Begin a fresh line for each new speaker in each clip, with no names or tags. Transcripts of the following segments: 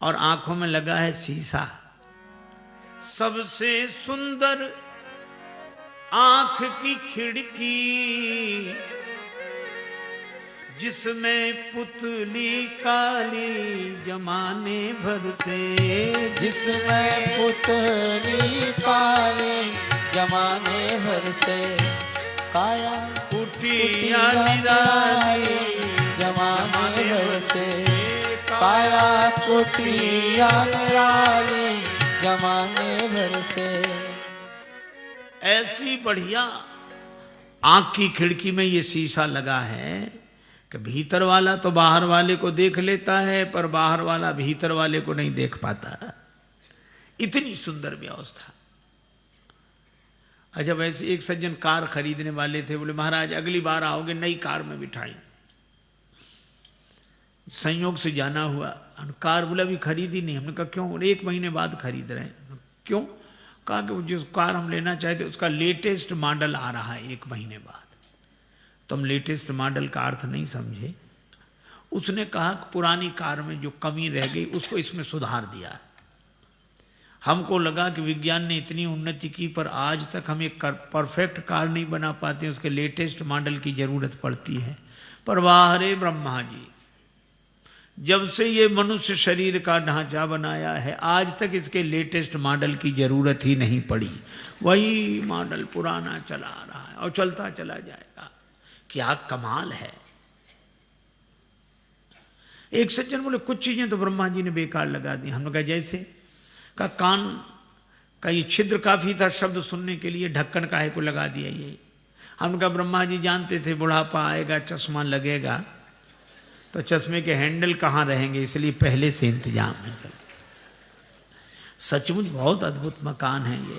और आंखों में लगा है शीशा। सबसे सुंदर आंख की खिड़की, जिसमें पुतली काली जमाने भर से,
जिसमें पुतली काली जमाने भर से, काया
कुटिया निराली
जमाने भर से, काया कुटिया निराली जमाने भर से।
ऐसी बढ़िया आंख की खिड़की में ये शीशा लगा है कि भीतर वाला तो बाहर वाले को देख लेता है, पर बाहर वाला भीतर वाले को नहीं देख पाता। इतनी सुंदर व्यवस्था। अच्छा, वैसे एक सज्जन कार खरीदने वाले थे, बोले महाराज अगली बार आओगे नई कार में बिठाई। संयोग से जाना हुआ, कार बोला अभी खरीदी नहीं। हमने कहा क्यों? बोले 1 महीने बाद खरीद रहे हैं। क्यों? कहा कि जिस कार हम लेना चाहते उसका लेटेस्ट मॉडल आ रहा है 1 महीने बाद। तो हम लेटेस्ट मॉडल का अर्थ नहीं समझे। उसने कहा कि पुरानी कार में जो कमी रह गई उसको इसमें सुधार दिया। हमको लगा कि विज्ञान ने इतनी उन्नति की, पर आज तक हम एक परफेक्ट कार नहीं बना पाते, उसके लेटेस्ट मॉडल की जरूरत पड़ती है। पर वाह रे ब्रह्मा जी, जब से ये मनुष्य शरीर का ढांचा बनाया है आज तक इसके लेटेस्ट मॉडल की जरूरत ही नहीं पड़ी। वही मॉडल पुराना चला आ रहा है और चलता चला जाएगा। क्या कमाल है। एक सज्जन बोले कुछ चीजें तो ब्रह्मा जी ने बेकार लगा दी। हमने कहा जैसे? का कान का ये छिद्र काफी था शब्द सुनने के लिए, ढक्कन काहे को लगा दिया ये? हमने कहा ब्रह्मा जी जानते थे बुढ़ापा आएगा, चश्मा लगेगा, तो चश्मे के हैंडल कहाँ रहेंगे, इसलिए पहले से इंतजाम है सब। सचमुच बहुत अद्भुत मकान है ये।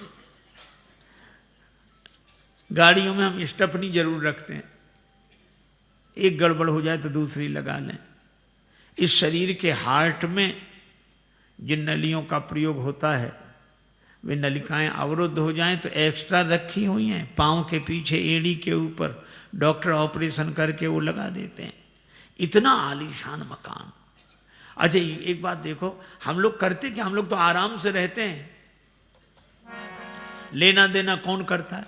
गाड़ियों में हम स्टेपनी जरूर रखते हैं, एक गड़बड़ हो जाए तो दूसरी लगा लें। इस शरीर के हार्ट में जिन नलियों का प्रयोग होता है वे नलिकाएं अवरुद्ध हो जाएं तो एक्स्ट्रा रखी हुई हैं पाँव के पीछे एड़ी के ऊपर, डॉक्टर ऑपरेशन करके वो लगा देते हैं। इतना आलीशान मकान। अच्छा एक बात देखो, हम लोग करते क्या? हम लोग तो आराम से रहते हैं। लेना देना कौन करता है?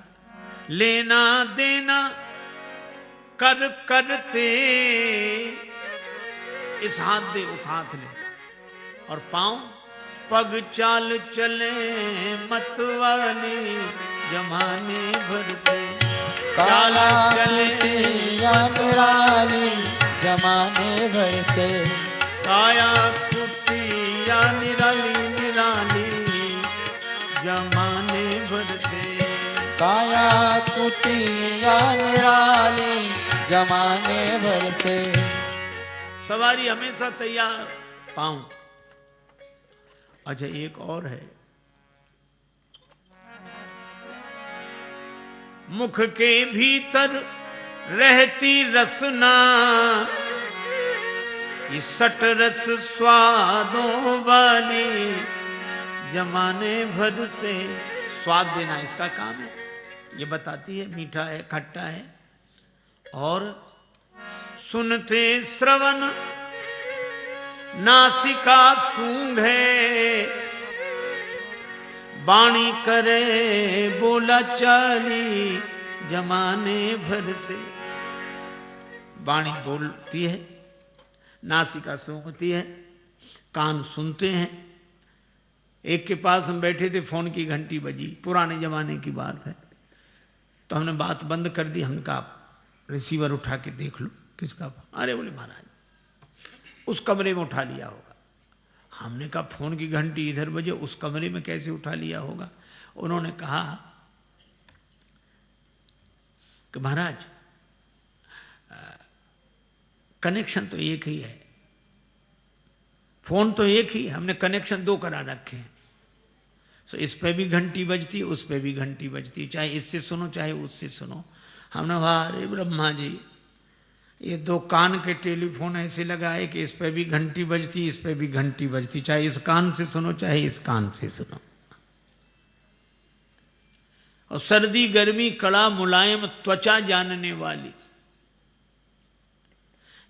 लेना देना कर करते, इस हाथ दे उस हाथ ले, और पांव पग चाल चले मतवाली जमाने भर से,
काला चले निराली जमाने भर से,
काया कुटिया निराली निराली जमाने भर से,
काया कुटिया निराली जमाने भर से।
सवारी हमेशा तैयार, पाऊं। अच्छा एक और है, मुख के भीतर रहती रसना, ये सट रस स्वादों वाली जमाने भर से। स्वाद देना इसका काम है, ये बताती है मीठा है खट्टा है। और सुनते श्रवण नासिका सूंघे, वाणी करे बोला चाली जमाने भर से। वाणी बोलती है, नासिका सूंघती है, कान सुनते हैं। एक के पास हम बैठे थे, फोन की घंटी बजी, पुराने जमाने की बात है, तो हमने बात बंद कर दी। हमने कहा रिसीवर उठा के देख लो किसका। अरे बोले महाराज उस कमरे में उठा लिया होगा। हमने कहा फोन की घंटी इधर बजे, उस कमरे में कैसे उठा लिया होगा? उन्होंने कहा कि महाराज कनेक्शन तो एक ही है, फोन तो एक ही है, हमने कनेक्शन 2 करा रखे हैं। सो इस पे भी घंटी बजती, उस पे भी घंटी बजती, चाहे इससे सुनो चाहे उससे सुनो। हमने कहा अरे ब्रह्मा जी, ये 2 कान के टेलीफोन ऐसे लगाए कि इस पे भी घंटी बजती, इस पे भी घंटी बजती, चाहे इस कान से सुनो चाहे इस कान से सुनो। और सर्दी गर्मी कड़ा मुलायम त्वचा जानने वाली,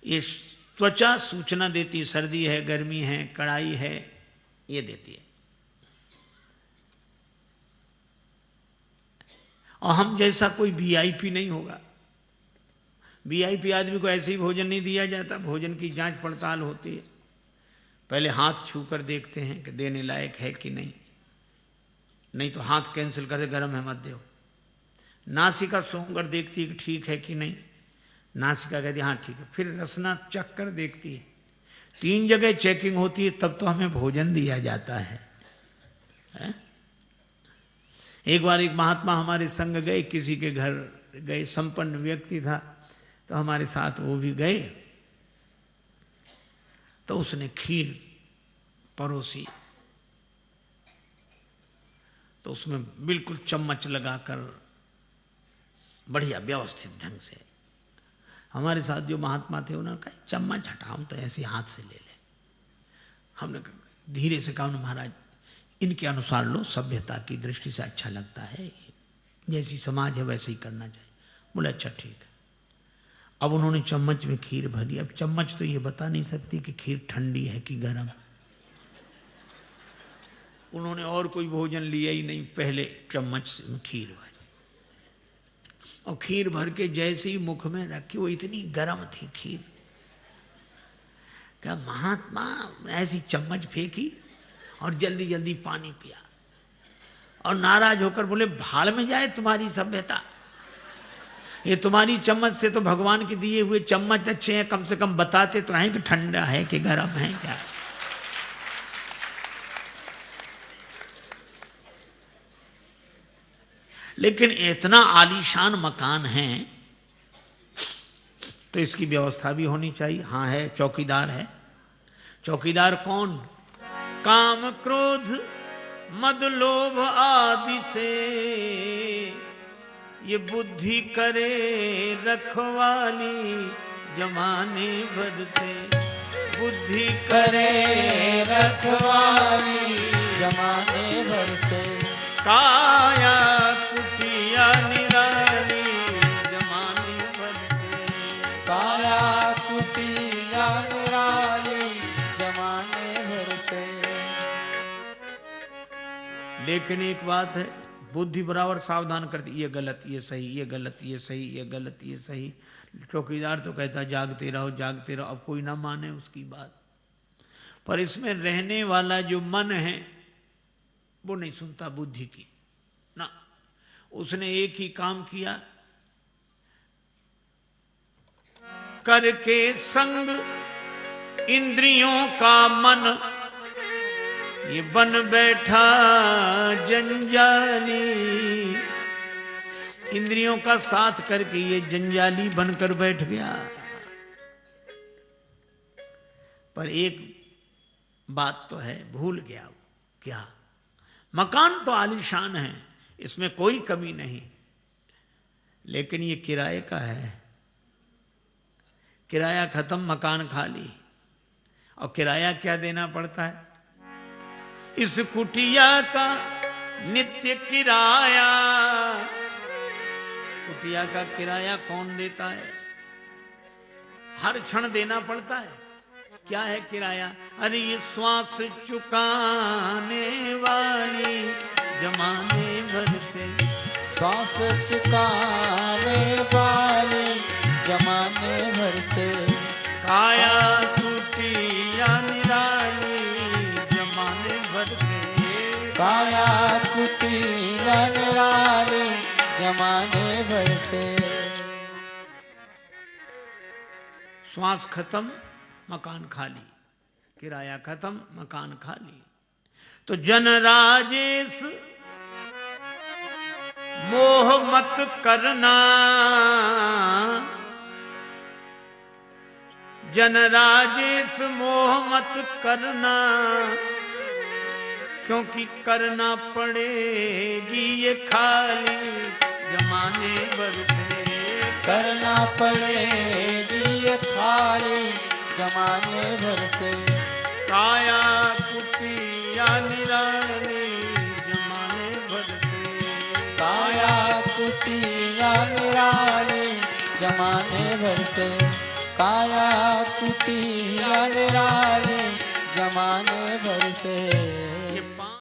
ये त्वचा सूचना देती सर्दी है गर्मी है कड़ाई है। ये देती है। और हम जैसा कोई वीआईपी नहीं होगा। वीआईपी आदमी को ऐसे ही भोजन नहीं दिया जाता, भोजन की जांच पड़ताल होती है। पहले हाथ छू कर देखते हैं कि देने लायक है कि नहीं, नहीं तो हाथ कैंसिल कर दे, गर्म है मत दो। नासिका सूंघ कर देखती है कि ठीक है कि नहीं, नासिका कहती है हाँ ठीक है। फिर रसना चख कर देखती है। 3 जगह चेकिंग होती है, तब तो हमें भोजन दिया जाता है। एक बार एक महात्मा हमारे संग गए, किसी के घर गए, संपन्न व्यक्ति था, तो हमारे साथ वो भी गए। तो उसने खीर परोसी, तो उसमें बिल्कुल चम्मच लगाकर बढ़िया व्यवस्थित ढंग से। हमारे साथ जो महात्मा थे उन्होंने कहा चम्मच हटाओ तो ऐसे हाथ से ले ले। हमने धीरे से कहा महाराज इनके अनुसार लो, सभ्यता की दृष्टि से अच्छा लगता है, जैसी समाज है वैसे ही करना चाहिए। बोले अच्छा ठीक है। अब उन्होंने चम्मच में खीर भरी। अब चम्मच तो ये बता नहीं सकती कि खीर ठंडी है कि गर्म। उन्होंने और कोई भोजन लिया ही नहीं, पहले चम्मच में खीर भरी और खीर भर के जैसे ही मुख में रखी, वो इतनी गर्म थी खीर। क्या महात्मा ऐसी चम्मच फेंकी और जल्दी जल्दी पानी पिया और नाराज होकर बोले भाड़ में जाए तुम्हारी सभ्यता, ये तुम्हारी चम्मच से तो भगवान के दिए हुए चम्मच अच्छे हैं, कम से कम बताते तो हैं कि ठंडा है कि गर्म है क्या। लेकिन इतना आलीशान मकान है तो इसकी व्यवस्था भी होनी चाहिए। हाँ है, चौकीदार है। चौकीदार कौन? काम क्रोध मद लोभ आदि से ये बुद्धि करे रखवाली जमाने भर से। बुद्धि करे
रखवाली जमाने भर से।
काया कुटिया निराली जमाने भर से।
काया कुटिया निराली जमाने भर से।
लेकिन एक बात है, बुद्धि बराबर सावधान करती, ये गलत ये सही, ये गलत ये सही, ये गलत ये सही। चौकीदार तो कहता जागते रहो जागते रहो, अब कोई ना माने उसकी बात। पर इसमें रहने वाला जो मन है वो नहीं सुनता बुद्धि की ना। उसने एक ही काम किया, करके संग इंद्रियों का मन ये बन बैठा जंजाली। इंद्रियों का साथ करके ये जंजाली बनकर बैठ गया। पर एक बात तो है, भूल गया वो। क्या? मकान तो आलीशान है, इसमें कोई कमी नहीं, लेकिन ये किराए का है। किराया खत्म, मकान खाली। और किराया क्या देना पड़ता है? इस कुटिया का नित्य किराया। कुटिया का किराया कौन देता है? हर क्षण देना पड़ता है। क्या है किराया? अरे ये श्वास चुकाने वाली जमाने भर से।
श्वास चुकाने वाली जमाने भर से।
काया कुटिया निराली जमाने भर से।
काया कुटिया निराली जमाने भर से।
श्वास खत्म, मकान खाली। किराया खत्म, मकान खाली। तो जन राजेश मोह मत करना। जन राजेश मोह मत करना, क्योंकि करना पड़ेगी ये खाली जमाने भर से।
करना पड़ेगी ये खाली जमाने भर से।
काया कुटिया निराली जमाने भर से।
काया कुटिया निराली जमाने भर से। काया कुटिया निराली जमाने भर से